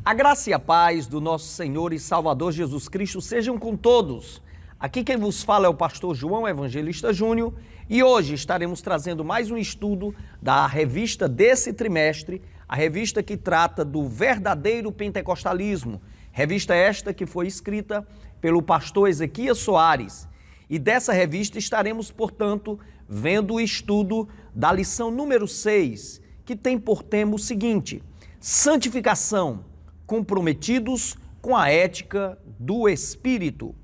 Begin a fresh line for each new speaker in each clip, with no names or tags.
A graça e a paz do nosso Senhor e Salvador Jesus Cristo sejam com todos. Aqui quem vos fala é o pastor João Evangelista Júnior e hoje estaremos trazendo mais um estudo da revista desse trimestre, a revista que trata do verdadeiro pentecostalismo, revista esta que foi escrita pelo pastor Ezequias Soares. E dessa revista estaremos, portanto, vendo o estudo da lição número 6, que tem por tema o seguinte: santificação, comprometidos com a ética do Espírito.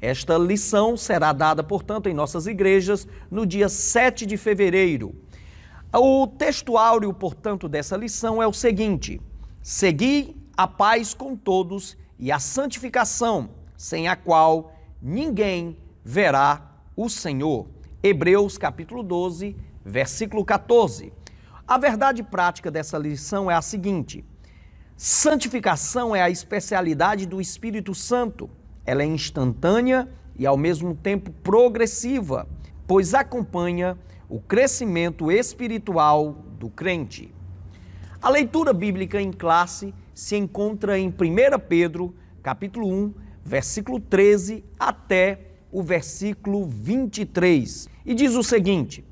Esta lição será dada, portanto, em nossas igrejas no dia 7 de fevereiro. O texto áureo, portanto, dessa lição é o seguinte: segui a paz com todos e a santificação, sem a qual ninguém verá o Senhor. Hebreus capítulo 12, versículo 14. A verdade prática dessa lição é a seguinte: santificação é a especialidade do Espírito Santo. Ela é instantânea e ao mesmo tempo progressiva, pois acompanha o crescimento espiritual do crente. A leitura bíblica em classe se encontra em 1 Pedro, capítulo 1, versículo 13 até o versículo 23. E diz o seguinte: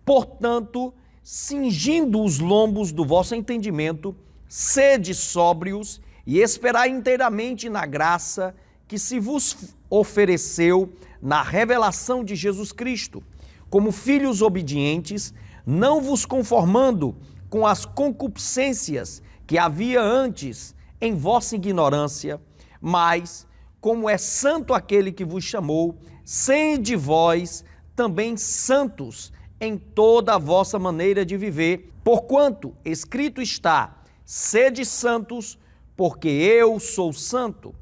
portanto, cingindo os lombos do vosso entendimento, sede sóbrios e esperai inteiramente na graça que se vos ofereceu na revelação de Jesus Cristo, como filhos obedientes, não vos conformando com as concupiscências que havia antes em vossa ignorância, mas, como é santo aquele que vos chamou, sede vós também santos em toda a vossa maneira de viver, porquanto escrito está: sede santos, porque eu sou santo.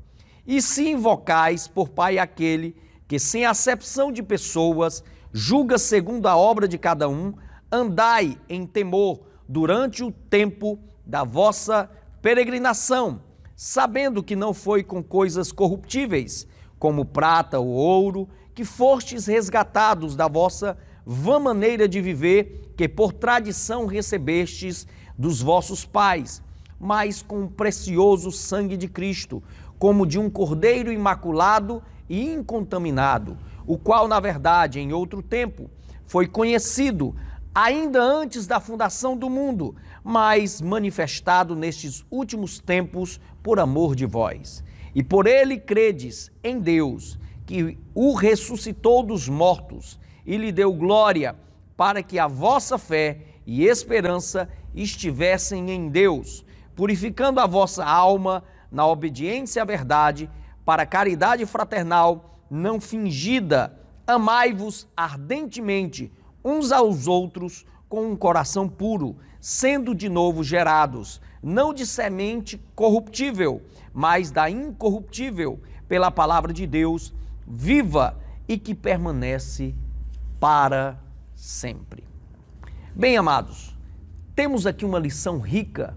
E se invocais por Pai aquele que, sem acepção de pessoas, julga segundo a obra de cada um, andai em temor durante o tempo da vossa peregrinação, sabendo que não foi com coisas corruptíveis, como prata ou ouro, que fostes resgatados da vossa vã maneira de viver, que por tradição recebestes dos vossos pais, mas com o precioso sangue de Cristo, como de um cordeiro imaculado e incontaminado, o qual, na verdade, em outro tempo, foi conhecido ainda antes da fundação do mundo, mas manifestado nestes últimos tempos por amor de vós. E por ele credes em Deus, que o ressuscitou dos mortos e lhe deu glória, para que a vossa fé e esperança estivessem em Deus, purificando a vossa alma na obediência à verdade, para a caridade fraternal não fingida. Amai-vos ardentemente uns aos outros com um coração puro, sendo de novo gerados, não de semente corruptível, mas da incorruptível, pela palavra de Deus, viva e que permanece para sempre. Bem, amados, temos aqui uma lição rica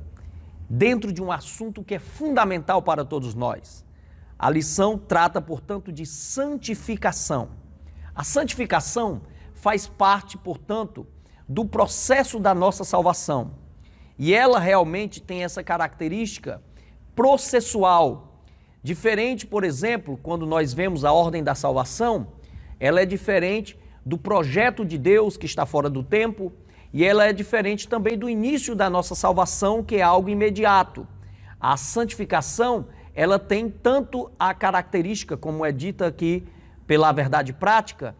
dentro de um assunto que é fundamental para todos nós. A lição trata, portanto, de santificação. A santificação faz parte, portanto, do processo da nossa salvação. E ela realmente tem essa característica processual. Diferente, por exemplo, quando nós vemos a ordem da salvação, ela é diferente do projeto de Deus que está fora do tempo, e ela é diferente também do início da nossa salvação, que é algo imediato. A santificação, ela tem tanto a característica, como é dita aqui pela verdade prática,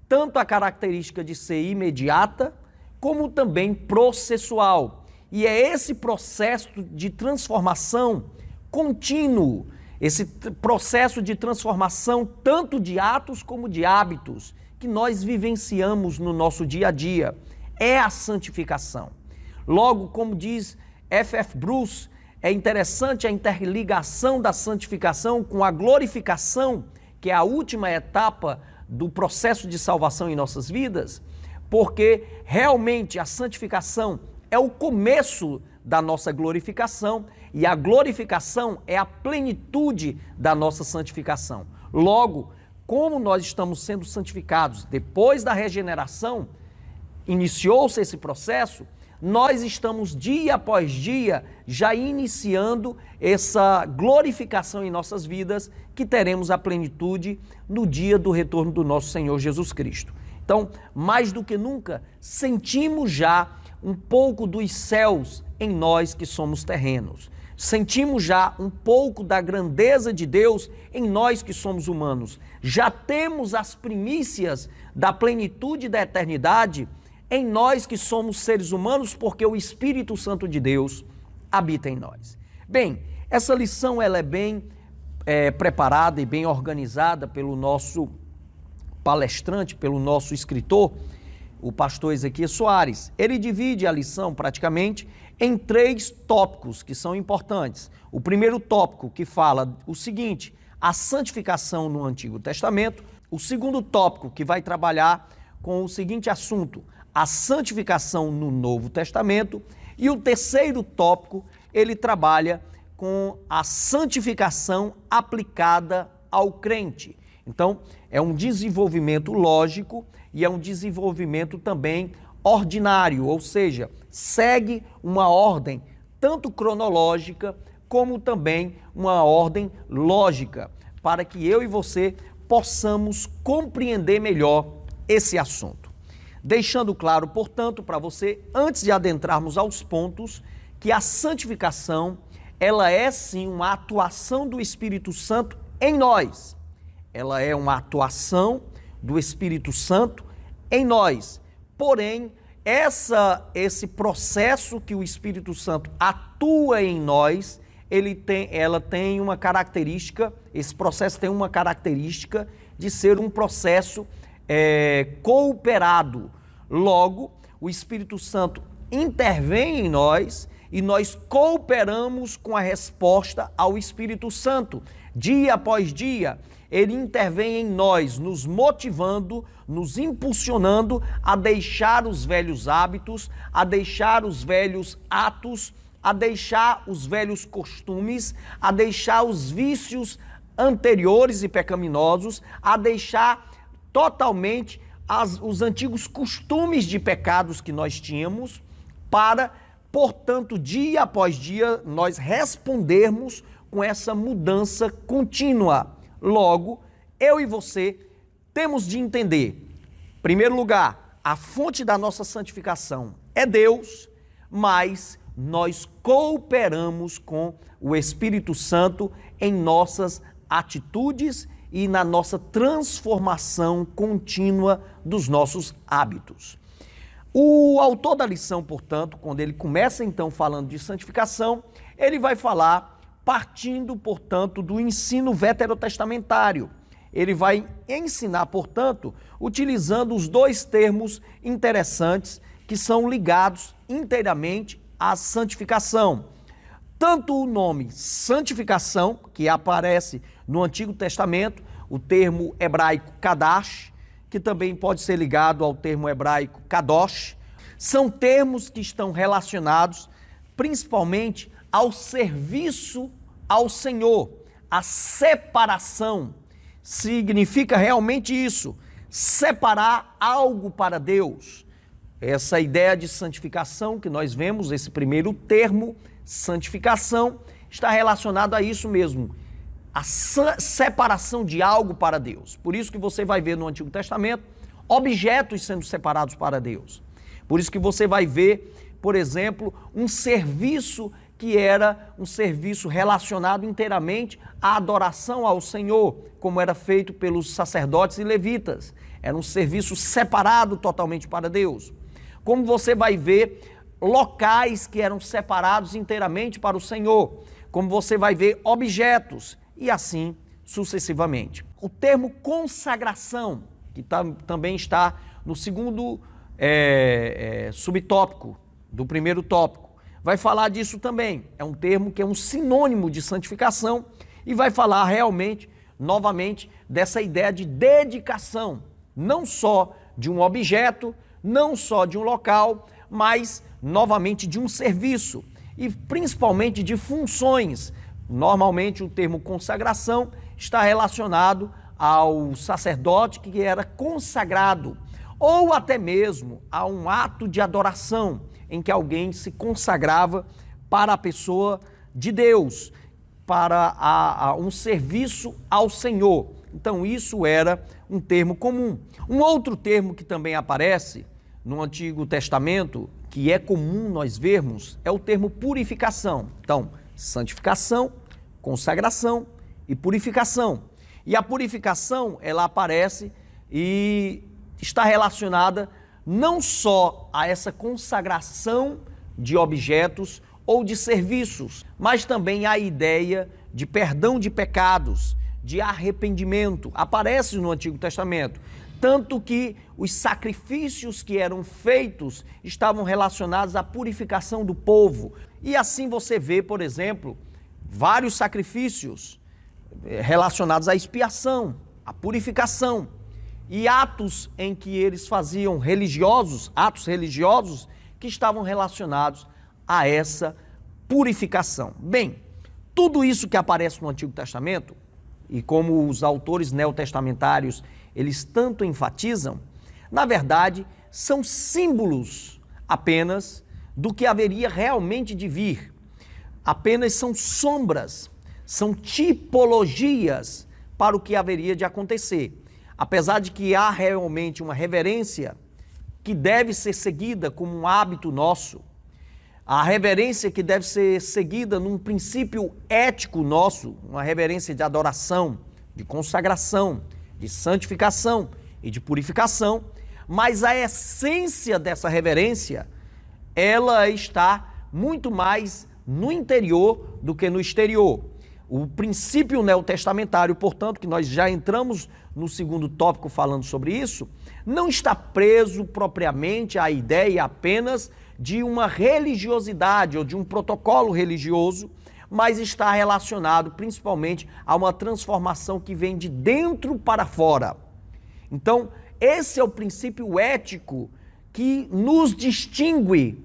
tanto a característica de ser imediata, como também processual. E é esse processo de transformação contínuo, esse processo de transformação tanto de atos como de hábitos, que nós vivenciamos no nosso dia a dia. É a santificação. Logo, como diz F.F. Bruce, é interessante a interligação da santificação com a glorificação, que é a última etapa do processo de salvação em nossas vidas, porque realmente a santificação é o começo da nossa glorificação e a glorificação é a plenitude da nossa santificação. Logo, como nós estamos sendo santificados depois da regeneração, iniciou-se esse processo, nós estamos dia após dia já iniciando essa glorificação em nossas vidas, que teremos a plenitude no dia do retorno do nosso Senhor Jesus Cristo. Então, mais do que nunca, sentimos já um pouco dos céus em nós que somos terrenos. Sentimos já um pouco da grandeza de Deus em nós que somos humanos. Já temos as primícias da plenitude da eternidade em nós que somos seres humanos, porque o Espírito Santo de Deus habita em nós. Bem, essa lição ela é bem preparada e bem organizada pelo nosso palestrante, pelo nosso escritor, o pastor Ezequiel Soares. Ele divide a lição praticamente em 3 tópicos que são importantes. O primeiro tópico, que fala o seguinte: a santificação no Antigo Testamento. O segundo tópico, que vai trabalhar com o seguinte assunto: a santificação no Novo Testamento. E o terceiro tópico, ele trabalha com a santificação aplicada ao crente. Então, é um desenvolvimento lógico e é um desenvolvimento também ordinário, ou seja, segue uma ordem tanto cronológica como também uma ordem lógica, para que eu e você possamos compreender melhor esse assunto. Deixando claro, portanto, para você, antes de adentrarmos aos pontos, que a santificação, ela é sim uma atuação do Espírito Santo em nós. Ela é uma atuação do Espírito Santo em nós. Porém, esse processo que o Espírito Santo atua em nós, ela tem uma característica, esse processo tem uma característica de ser um processo cooperado. Logo, o Espírito Santo intervém em nós e nós cooperamos com a resposta ao Espírito Santo. Dia após dia, ele intervém em nós, nos motivando, nos impulsionando a deixar os velhos hábitos, a deixar os velhos atos, a deixar os velhos costumes, a deixar os vícios anteriores e pecaminosos, a deixar totalmente os antigos costumes de pecados que nós tínhamos, para, portanto, dia após dia, nós respondermos com essa mudança contínua. Logo, eu e você temos de entender, em primeiro lugar, a fonte da nossa santificação é Deus, mas nós cooperamos com o Espírito Santo em nossas atitudes e na nossa transformação contínua dos nossos hábitos. O autor da lição, portanto, quando ele começa então falando de santificação, ele vai falar partindo, portanto, do ensino veterotestamentário. Ele vai ensinar, portanto, utilizando os 2 termos interessantes que são ligados inteiramente à santificação. Tanto o nome santificação, que aparece no Antigo Testamento, o termo hebraico kadash, que também pode ser ligado ao termo hebraico kadosh, são termos que estão relacionados principalmente ao serviço ao Senhor. A separação significa realmente isso, separar algo para Deus. Essa ideia de santificação que nós vemos, esse primeiro termo, santificação, está relacionado a isso mesmo, a separação de algo para Deus. Por isso que você vai ver no Antigo Testamento objetos sendo separados para Deus. Por isso que você vai ver, por exemplo, um serviço que era um serviço relacionado inteiramente à adoração ao Senhor, como era feito pelos sacerdotes e levitas. Era um serviço separado totalmente para Deus. Como você vai ver locais que eram separados inteiramente para o Senhor, como você vai ver objetos, e assim sucessivamente. O termo consagração, que também está no segundo subtópico do primeiro tópico, vai falar disso também. É um termo que é um sinônimo de santificação e vai falar realmente, novamente, dessa ideia de dedicação, não só de um objeto, não só de um local, mas, novamente, de um serviço e principalmente de funções. Normalmente o termo consagração está relacionado ao sacerdote que era consagrado, ou até mesmo a um ato de adoração, em que alguém se consagrava para a pessoa de Deus, para um serviço ao Senhor. Então isso era um termo comum. Um outro termo que também aparece no Antigo Testamento, que é comum nós vermos, é o termo purificação. Então, santificação, consagração e purificação. E a purificação, ela aparece e está relacionada não só a essa consagração de objetos ou de serviços, mas também a ideia de perdão de pecados, de arrependimento. Aparece no Antigo Testamento. Tanto que os sacrifícios que eram feitos estavam relacionados à purificação do povo. E assim você vê, por exemplo, vários sacrifícios relacionados à expiação, à purificação, e atos em que eles faziam atos religiosos que estavam relacionados a essa purificação. Bem, tudo isso que aparece no Antigo Testamento, e como os autores neotestamentários, eles tanto enfatizam, na verdade, são símbolos apenas do que haveria realmente de vir. Apenas são sombras, são tipologias para o que haveria de acontecer. Apesar de que há realmente uma reverência que deve ser seguida como um hábito nosso, a reverência que deve ser seguida num princípio ético nosso, uma reverência de adoração, de consagração, de santificação e de purificação, mas a essência dessa reverência, ela está muito mais no interior do que no exterior. O princípio neotestamentário, portanto, que nós já entramos no segundo tópico falando sobre isso, não está preso propriamente à ideia apenas de uma religiosidade ou de um protocolo religioso, mas está relacionado principalmente a uma transformação que vem de dentro para fora. Então, esse é o princípio ético que nos distingue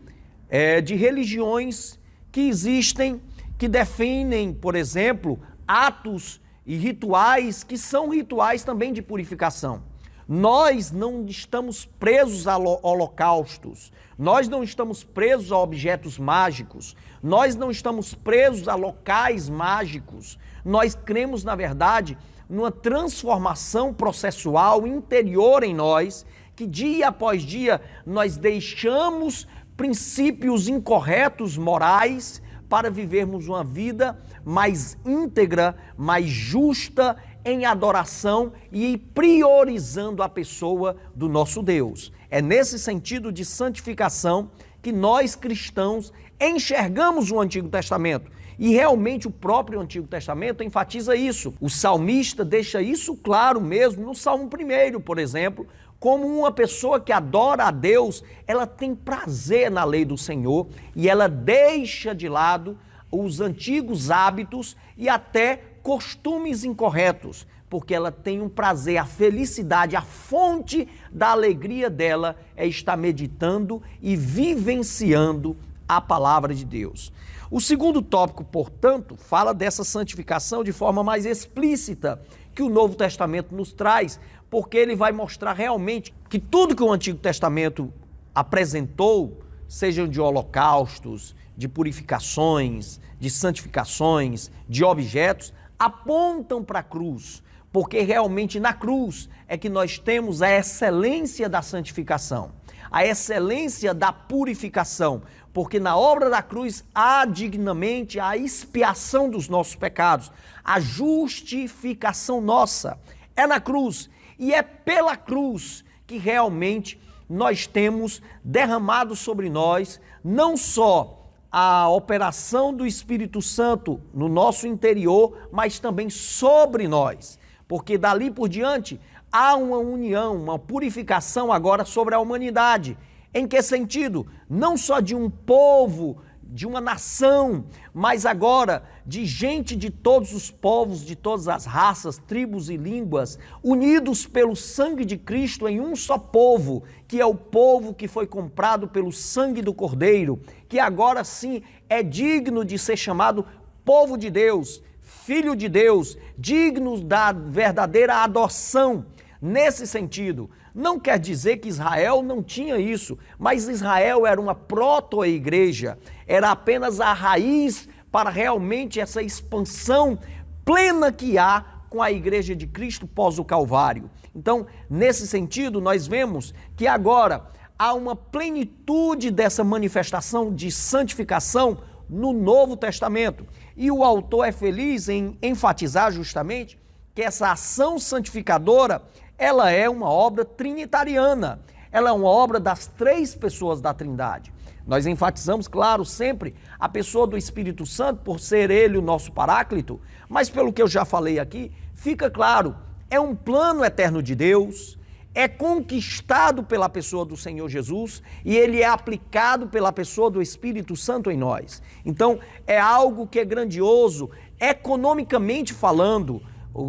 de religiões que existem, que definem, por exemplo, atos e rituais que são rituais também de purificação. Nós não estamos presos a holocaustos, nós não estamos presos a objetos mágicos, nós não estamos presos a locais mágicos. Nós cremos, na verdade, numa transformação processual interior em nós, que dia após dia nós deixamos princípios incorretos morais para vivermos uma vida mais íntegra, mais justa, em adoração e priorizando a pessoa do nosso Deus. É nesse sentido de santificação que nós cristãos enxergamos o Antigo Testamento. E realmente o próprio Antigo Testamento enfatiza isso. O salmista deixa isso claro mesmo no Salmo 1, por exemplo, como uma pessoa que adora a Deus, ela tem prazer na lei do Senhor e ela deixa de lado os antigos hábitos e até costumes incorretos, porque ela tem um prazer, a felicidade, a fonte da alegria dela é estar meditando e vivenciando a palavra de Deus. O segundo tópico, portanto, fala dessa santificação de forma mais explícita que o Novo Testamento nos traz, porque ele vai mostrar realmente que tudo que o Antigo Testamento apresentou, sejam de holocaustos, de purificações, de santificações, de objetos, apontam para a cruz, porque realmente na cruz é que nós temos a excelência da santificação, a excelência da purificação, porque na obra da cruz há dignamente a expiação dos nossos pecados, a justificação nossa, é na cruz, e é pela cruz que realmente nós temos derramado sobre nós, não só a operação do Espírito Santo no nosso interior, mas também sobre nós, porque dali por diante há uma união, uma purificação agora sobre a humanidade. Em que sentido? Não só de um povo, de uma nação, mas agora de gente de todos os povos, de todas as raças, tribos e línguas, unidos pelo sangue de Cristo em um só povo, que é o povo que foi comprado pelo sangue do Cordeiro, que agora sim é digno de ser chamado povo de Deus, filho de Deus, dignos da verdadeira adoção. Nesse sentido, Não quer dizer que Israel não tinha isso, mas Israel era uma proto-igreja, era apenas a raiz para realmente essa expansão plena que há com a igreja de Cristo pós o Calvário. Então, nesse sentido, nós vemos que agora há uma plenitude dessa manifestação de santificação no Novo Testamento. E o autor é feliz em enfatizar justamente que essa ação santificadora, ela é uma obra trinitariana, ela é uma obra das três pessoas da Trindade. Nós enfatizamos, claro, sempre a pessoa do Espírito Santo, por ser ele o nosso Paráclito, mas pelo que eu já falei aqui, fica claro, é um plano eterno de Deus, é conquistado pela pessoa do Senhor Jesus e ele é aplicado pela pessoa do Espírito Santo em nós. Então, é algo que é grandioso, economicamente falando,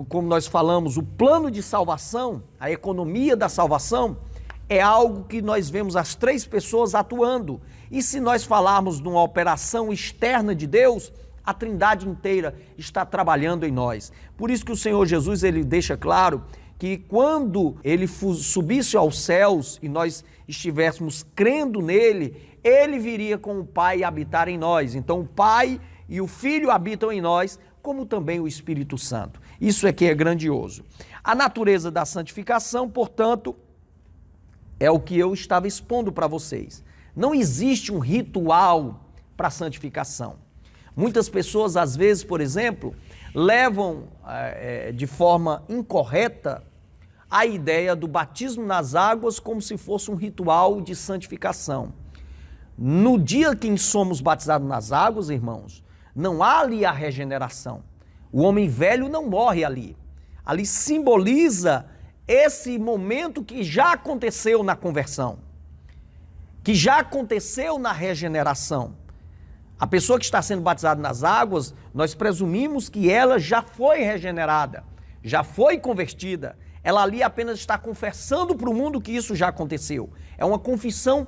como nós falamos, o plano de salvação, a economia da salvação, é algo que nós vemos as três pessoas atuando. E se nós falarmos de uma operação externa de Deus, a Trindade inteira está trabalhando em nós. Por isso que o Senhor Jesus, ele deixa claro que quando ele subisse aos céus e nós estivéssemos crendo nele, ele viria com o Pai habitar em nós. Então o Pai e o Filho habitam em nós, como também o Espírito Santo. Isso é que é grandioso. A natureza da santificação, portanto, é o que eu estava expondo para vocês. Não existe um ritual para a santificação. Muitas pessoas, às vezes, por exemplo, levam de forma incorreta a ideia do batismo nas águas como se fosse um ritual de santificação. No dia que somos batizados nas águas, irmãos, não há ali a regeneração. O homem velho não morre ali. Ali simboliza esse momento que já aconteceu na conversão, que já aconteceu na regeneração. A pessoa que está sendo batizada nas águas, nós presumimos que ela já foi regenerada, já foi convertida. Ela ali apenas está confessando para o mundo que isso já aconteceu. É uma confissão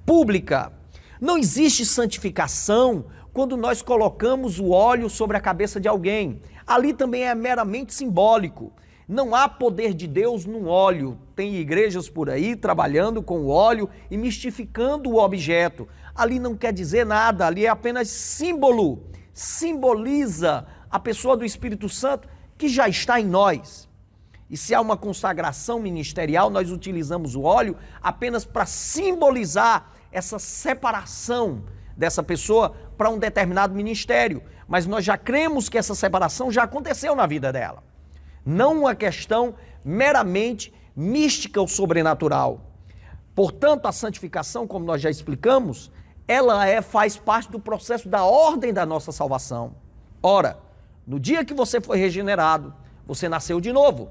pública. Não existe santificação quando nós colocamos o óleo sobre a cabeça de alguém. Ali também é meramente simbólico. Não há poder de Deus no óleo. Tem igrejas por aí trabalhando com o óleo e mistificando o objeto. Ali não quer dizer nada, ali é apenas símbolo. Simboliza a pessoa do Espírito Santo que já está em nós. E se há uma consagração ministerial, nós utilizamos o óleo apenas para simbolizar essa separação dessa pessoa para um determinado ministério. Mas nós já cremos que essa separação já aconteceu na vida dela. Não uma questão meramente mística ou sobrenatural. Portanto, a santificação, como nós já explicamos, ela faz parte do processo da ordem da nossa salvação. Ora, no dia que você foi regenerado, você nasceu de novo.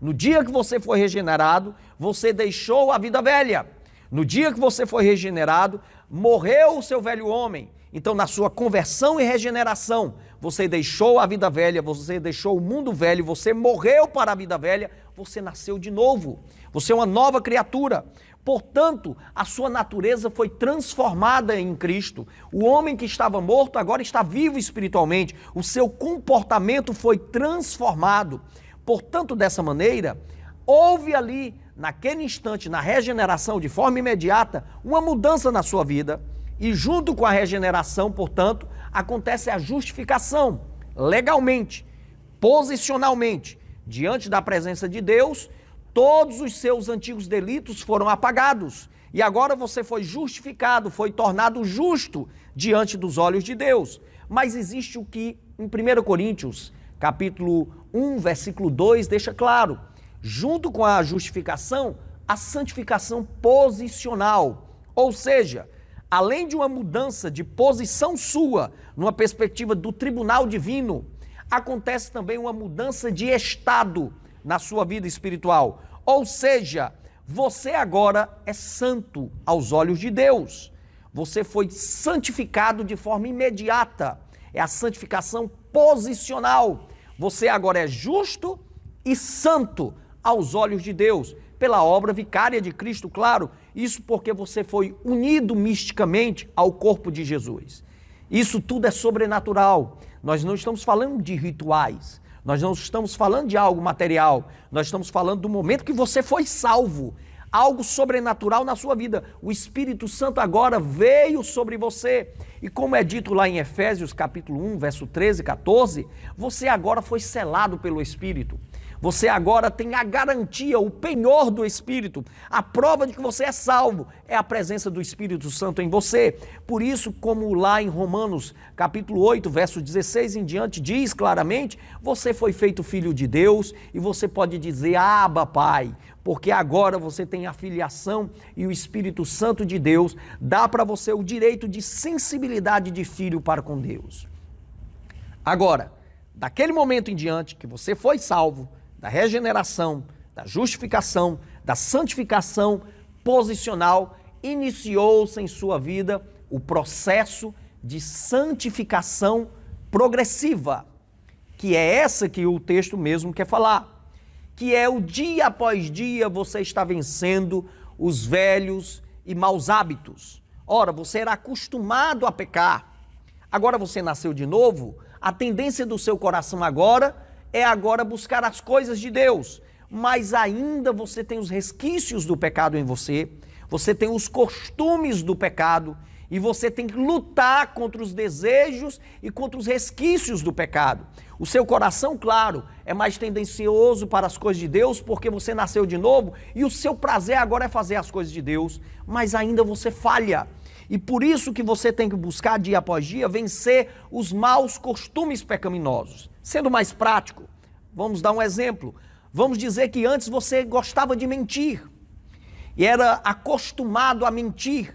No dia que você foi regenerado, você deixou a vida velha. No dia que você foi regenerado, morreu o seu velho homem. Então, na sua conversão e regeneração, você deixou a vida velha, você deixou o mundo velho, você morreu para a vida velha, você nasceu de novo. Você é uma nova criatura. Portanto, a sua natureza foi transformada em Cristo. O homem que estava morto agora está vivo espiritualmente. O seu comportamento foi transformado. Portanto, dessa maneira, houve ali, naquele instante, na regeneração, de forma imediata, uma mudança na sua vida. E junto com a regeneração, portanto, acontece a justificação, legalmente, posicionalmente, diante da presença de Deus, todos os seus antigos delitos foram apagados. E agora você foi justificado, foi tornado justo diante dos olhos de Deus. Mas existe o que em 1 Coríntios, capítulo 1, versículo 2, deixa claro. Junto com a justificação, a santificação posicional. Ou seja, além de uma mudança de posição sua, numa perspectiva do tribunal divino, acontece também uma mudança de estado na sua vida espiritual. Ou seja, você agora é santo aos olhos de Deus. Você foi santificado de forma imediata. É a santificação posicional. Você agora é justo e santo aos olhos de Deus, pela obra vicária de Cristo, claro. Isso porque você foi unido misticamente ao corpo de Jesus. Isso tudo é sobrenatural. Nós não estamos falando de rituais. Nós não estamos falando de algo material, nós estamos falando do momento que você foi salvo. Algo sobrenatural na sua vida. O Espírito Santo agora veio sobre você. E como é dito lá em Efésios capítulo 1, verso 13 e 14, você agora foi selado pelo Espírito. Você agora tem a garantia, o penhor do Espírito. A prova de que você é salvo é a presença do Espírito Santo em você. Por isso, como lá em Romanos capítulo 8, verso 16 em diante, diz claramente, você foi feito filho de Deus e você pode dizer, Abba, Pai, porque agora você tem a filiação e o Espírito Santo de Deus dá para você o direito de sensibilidade de filho para com Deus. Agora, daquele momento em diante que você foi salvo, da regeneração, da justificação, da santificação posicional, iniciou-se em sua vida o processo de santificação progressiva, que é essa que o texto mesmo quer falar. Que é o dia após dia você está vencendo os velhos e maus hábitos. Ora, você era acostumado a pecar. Agora você nasceu de novo, a tendência do seu coração agora é buscar as coisas de Deus. Mas ainda você tem os resquícios do pecado em você, você tem os costumes do pecado, e você tem que lutar contra os desejos e contra os resquícios do pecado. O seu coração, claro, é mais tendencioso para as coisas de Deus porque você nasceu de novo e o seu prazer agora é fazer as coisas de Deus, mas ainda você falha. E por isso que você tem que buscar dia após dia vencer os maus costumes pecaminosos. Sendo mais prático, vamos dar um exemplo. Vamos dizer que antes você gostava de mentir e era acostumado a mentir.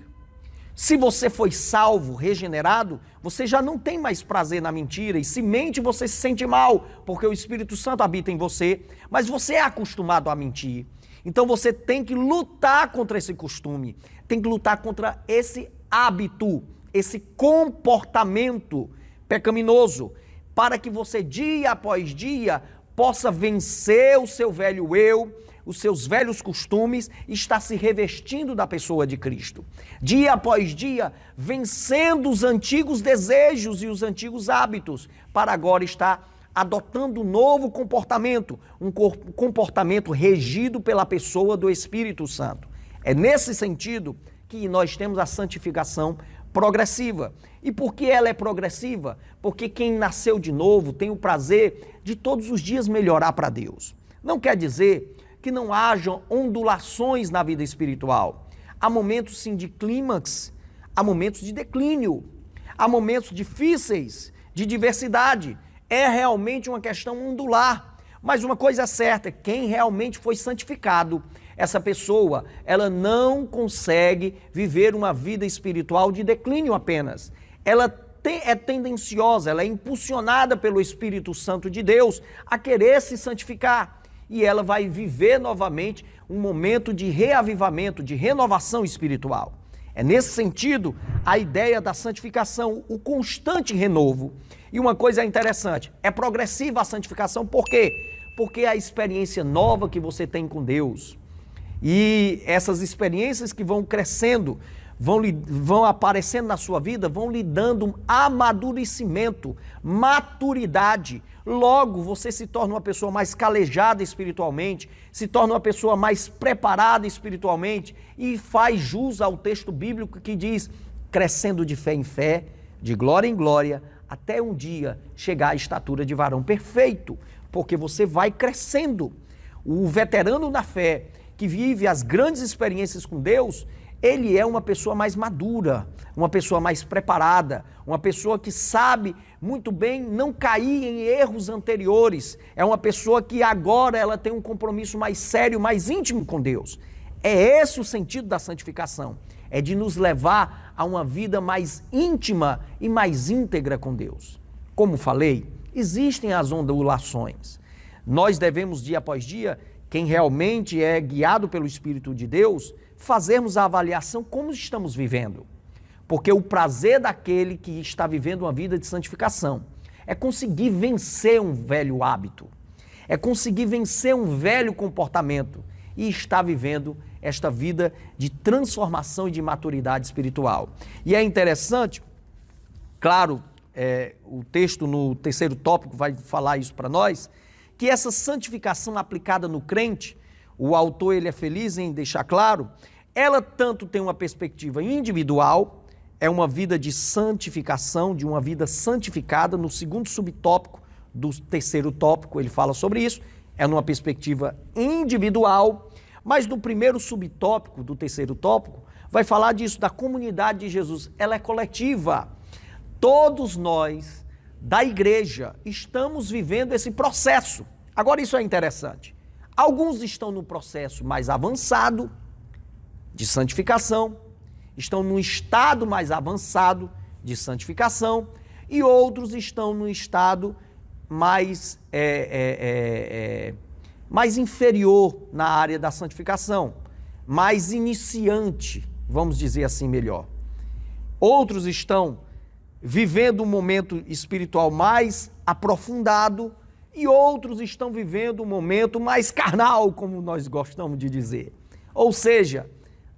Se você foi salvo, regenerado, você já não tem mais prazer na mentira. E se mente, você se sente mal, porque o Espírito Santo habita em você. Mas você é acostumado a mentir. Então você tem que lutar contra esse costume. Tem que lutar contra esse hábito, esse comportamento pecaminoso. Para que você, dia após dia, possa vencer o seu velho eu, os seus velhos costumes, está se revestindo da pessoa de Cristo. Dia após dia, vencendo os antigos desejos e os antigos hábitos, para agora estar adotando um novo comportamento, um comportamento regido pela pessoa do Espírito Santo. É nesse sentido que nós temos a santificação progressiva. E por que ela é progressiva? Porque quem nasceu de novo tem o prazer de todos os dias melhorar para Deus. Não quer dizer que não hajam ondulações na vida espiritual. Há momentos sim de clímax, há momentos de declínio, há momentos difíceis, de diversidade. É realmente uma questão ondular. Mas uma coisa é certa, quem realmente foi santificado, essa pessoa, ela não consegue viver uma vida espiritual de declínio apenas. Ela é tendenciosa, ela é impulsionada pelo Espírito Santo de Deus a querer se santificar. E ela vai viver novamente um momento de reavivamento, de renovação espiritual. É nesse sentido a ideia da santificação, o constante renovo. E uma coisa interessante, é progressiva a santificação, por quê? Porque é a experiência nova que você tem com Deus. E essas experiências que vão crescendo, vão aparecendo na sua vida, vão lhe dando um amadurecimento, maturidade. Logo, você se torna uma pessoa mais calejada espiritualmente, se torna uma pessoa mais preparada espiritualmente e faz jus ao texto bíblico que diz, crescendo de fé em fé, de glória em glória, até um dia chegar à estatura de varão perfeito, porque você vai crescendo. O veterano na fé, que vive as grandes experiências com Deus, ele é uma pessoa mais madura, uma pessoa mais preparada, uma pessoa que sabe muito bem não cair em erros anteriores. É uma pessoa que agora ela tem um compromisso mais sério, mais íntimo com Deus. É esse o sentido da santificação, é de nos levar a uma vida mais íntima e mais íntegra com Deus. Como falei, existem as ondulações. Nós devemos, dia após dia, quem realmente é guiado pelo Espírito de Deus, fazermos a avaliação como estamos vivendo. Porque o prazer daquele que está vivendo uma vida de santificação é conseguir vencer um velho hábito, é conseguir vencer um velho comportamento e estar vivendo esta vida de transformação e de maturidade espiritual. E é interessante, claro, o texto no terceiro tópico vai falar isso para nós, que essa santificação aplicada no crente, o autor ele é feliz em deixar claro, ela tanto tem uma perspectiva individual, é uma vida de santificação, de uma vida santificada, no segundo subtópico do terceiro tópico ele fala sobre isso, é numa perspectiva individual, mas no primeiro subtópico do terceiro tópico vai falar disso, da comunidade de Jesus, ela é coletiva. Todos nós da igreja estamos vivendo esse processo. Agora isso é interessante. Alguns estão no processo mais avançado de santificação, estão num estado mais avançado de santificação e outros estão num estado mais, mais inferior na área da santificação, mais iniciante, vamos dizer assim melhor. Outros estão vivendo um momento espiritual mais aprofundado e outros estão vivendo um momento mais carnal, como nós gostamos de dizer. Ou seja,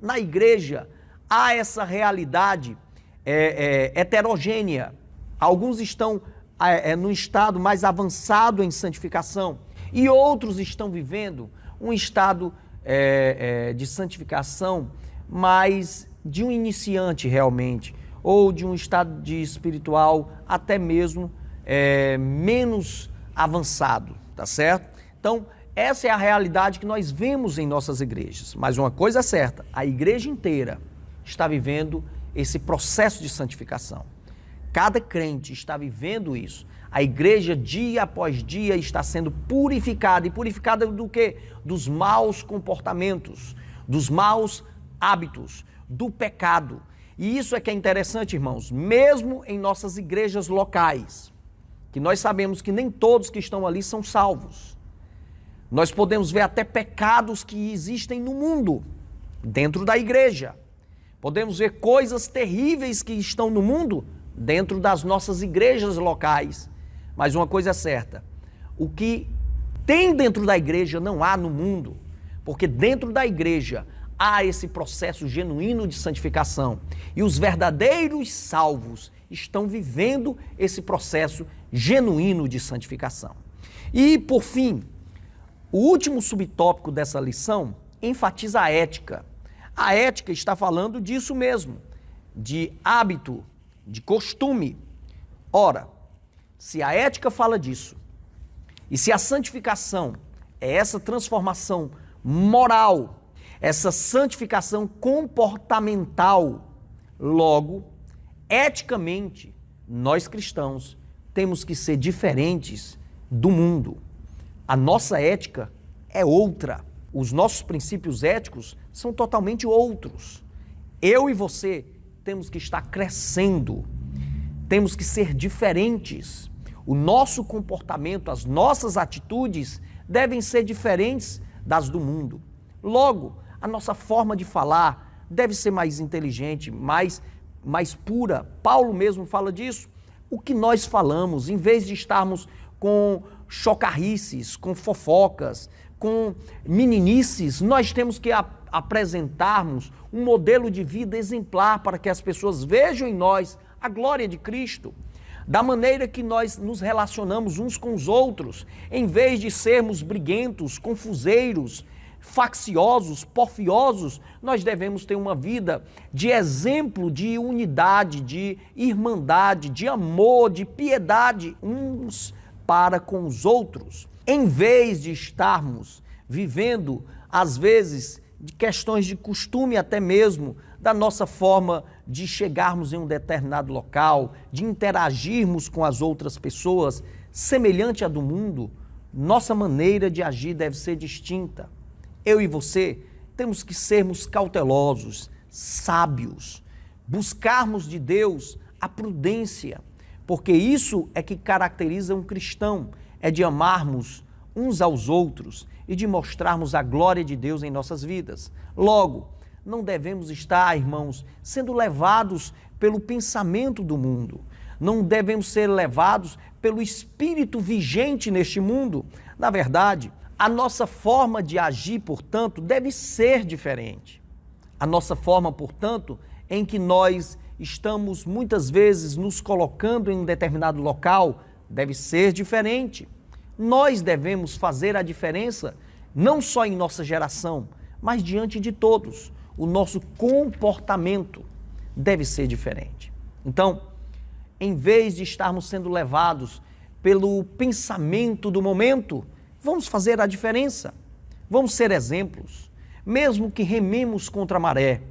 na igreja há essa realidade heterogênea. Alguns estão num estado mais avançado em santificação e outros estão vivendo um estado de santificação mais de um iniciante realmente, ou de um estado de espiritual até mesmo menos avançado, tá certo? Então, essa é a realidade que nós vemos em nossas igrejas. Mas uma coisa é certa, a igreja inteira está vivendo esse processo de santificação. Cada crente está vivendo isso. A igreja, dia após dia, está sendo purificada. E purificada do quê? Dos maus comportamentos, dos maus hábitos, do pecado. E isso é que é interessante, irmãos, mesmo em nossas igrejas locais, que nós sabemos que nem todos que estão ali são salvos. Nós podemos ver até pecados que existem no mundo, dentro da igreja. Podemos ver coisas terríveis que estão no mundo, dentro das nossas igrejas locais. Mas uma coisa é certa, o que tem dentro da igreja não há no mundo, porque dentro da igreja há esse processo genuíno de santificação. E os verdadeiros salvos estão vivendo esse processo genuíno de santificação. E, por fim, o último subtópico dessa lição enfatiza a ética. A ética está falando disso mesmo, de hábito, de costume. Ora, se a ética fala disso, e se a santificação é essa transformação moral, essa santificação comportamental, logo, eticamente, nós cristãos temos que ser diferentes do mundo. A nossa ética é outra. Os nossos princípios éticos são totalmente outros. Eu e você temos que estar crescendo, temos que ser diferentes. O nosso comportamento, as nossas atitudes devem ser diferentes das do mundo. Logo, a nossa forma de falar deve ser mais inteligente, mais pura. Paulo mesmo fala disso. O que nós falamos, em vez de estarmos com chocarrices, com fofocas, com meninices, nós temos que apresentarmos um modelo de vida exemplar para que as pessoas vejam em nós a glória de Cristo. Da maneira que nós nos relacionamos uns com os outros, em vez de sermos briguentos, confuseiros, facciosos, porfiosos, nós devemos ter uma vida de exemplo de unidade, de irmandade, de amor, de piedade uns para com os outros. Em vez de estarmos vivendo, às vezes, de questões de costume até mesmo, da nossa forma de chegarmos em um determinado local, de interagirmos com as outras pessoas, semelhante à do mundo, nossa maneira de agir deve ser distinta. Eu e você temos que sermos cautelosos, sábios, buscarmos de Deus a prudência, porque isso é que caracteriza um cristão, é de amarmos uns aos outros e de mostrarmos a glória de Deus em nossas vidas. Logo, não devemos estar, irmãos, sendo levados pelo pensamento do mundo. Não devemos ser levados pelo espírito vigente neste mundo. Na verdade, a nossa forma de agir, portanto, deve ser diferente. A nossa forma, portanto, em que nós estamos muitas vezes nos colocando em um determinado local, deve ser diferente. Nós devemos fazer a diferença, não só em nossa geração, mas diante de todos. O nosso comportamento deve ser diferente. Então, em vez de estarmos sendo levados pelo pensamento do momento, vamos fazer a diferença. Vamos ser exemplos, mesmo que rememos contra a maré,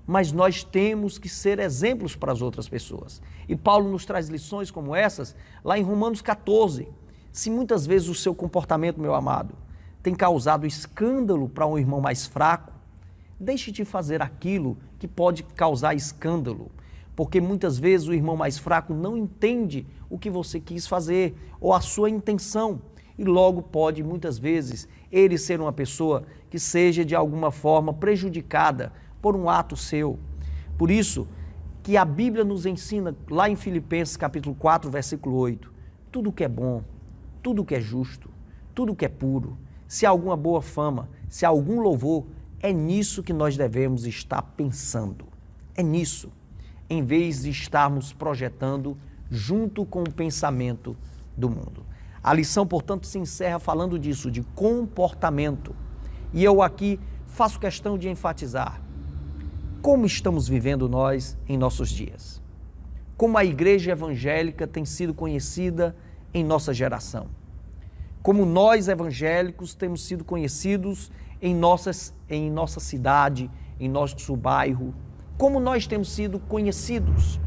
mas nós temos que ser exemplos para as outras pessoas. E Paulo nos traz lições como essas lá em Romanos 14. Se muitas vezes o seu comportamento, meu amado, tem causado escândalo para um irmão mais fraco, deixe de fazer aquilo que pode causar escândalo, porque muitas vezes o irmão mais fraco não entende o que você quis fazer ou a sua intenção, e logo pode, muitas vezes, ele ser uma pessoa que seja de alguma forma prejudicada por um ato seu. Por isso que a Bíblia nos ensina lá em Filipenses capítulo 4, versículo 8, tudo que é bom, tudo que é justo, tudo que é puro, se há alguma boa fama, se há algum louvor, é nisso que nós devemos estar pensando. É nisso, em vez de estarmos projetando junto com o pensamento do mundo. A lição, portanto, se encerra falando disso, de comportamento. E eu aqui faço questão de enfatizar como estamos vivendo nós em nossos dias. Como a igreja evangélica tem sido conhecida em nossa geração. Como nós evangélicos temos sido conhecidos em nossa cidade, em nosso bairro. Como nós temos sido conhecidos.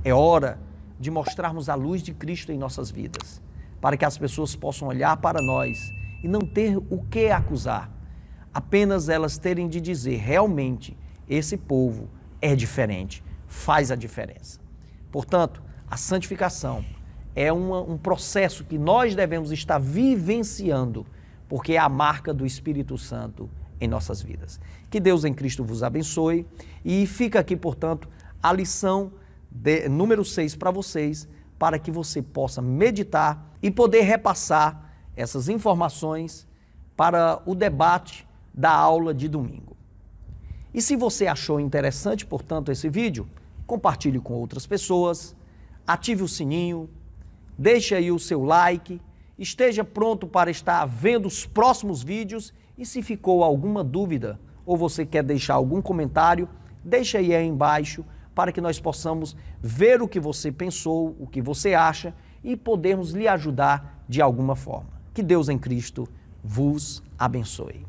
É hora de mostrarmos a luz de Cristo em nossas vidas, para que as pessoas possam olhar para nós e não ter o que acusar. Apenas elas terem de dizer, realmente, esse povo é diferente, faz a diferença. Portanto, a santificação é um processo que nós devemos estar vivenciando, porque é a marca do Espírito Santo em nossas vidas. Que Deus em Cristo vos abençoe e fica aqui, portanto, a lição número 6 para vocês, para que você possa meditar e poder repassar essas informações para o debate da aula de domingo. E se você achou interessante, portanto, esse vídeo, compartilhe com outras pessoas, ative o sininho, deixe aí o seu like, esteja pronto para estar vendo os próximos vídeos e se ficou alguma dúvida ou você quer deixar algum comentário, deixe aí embaixo para que nós possamos ver o que você pensou, o que você acha e podermos lhe ajudar de alguma forma. Que Deus em Cristo vos abençoe.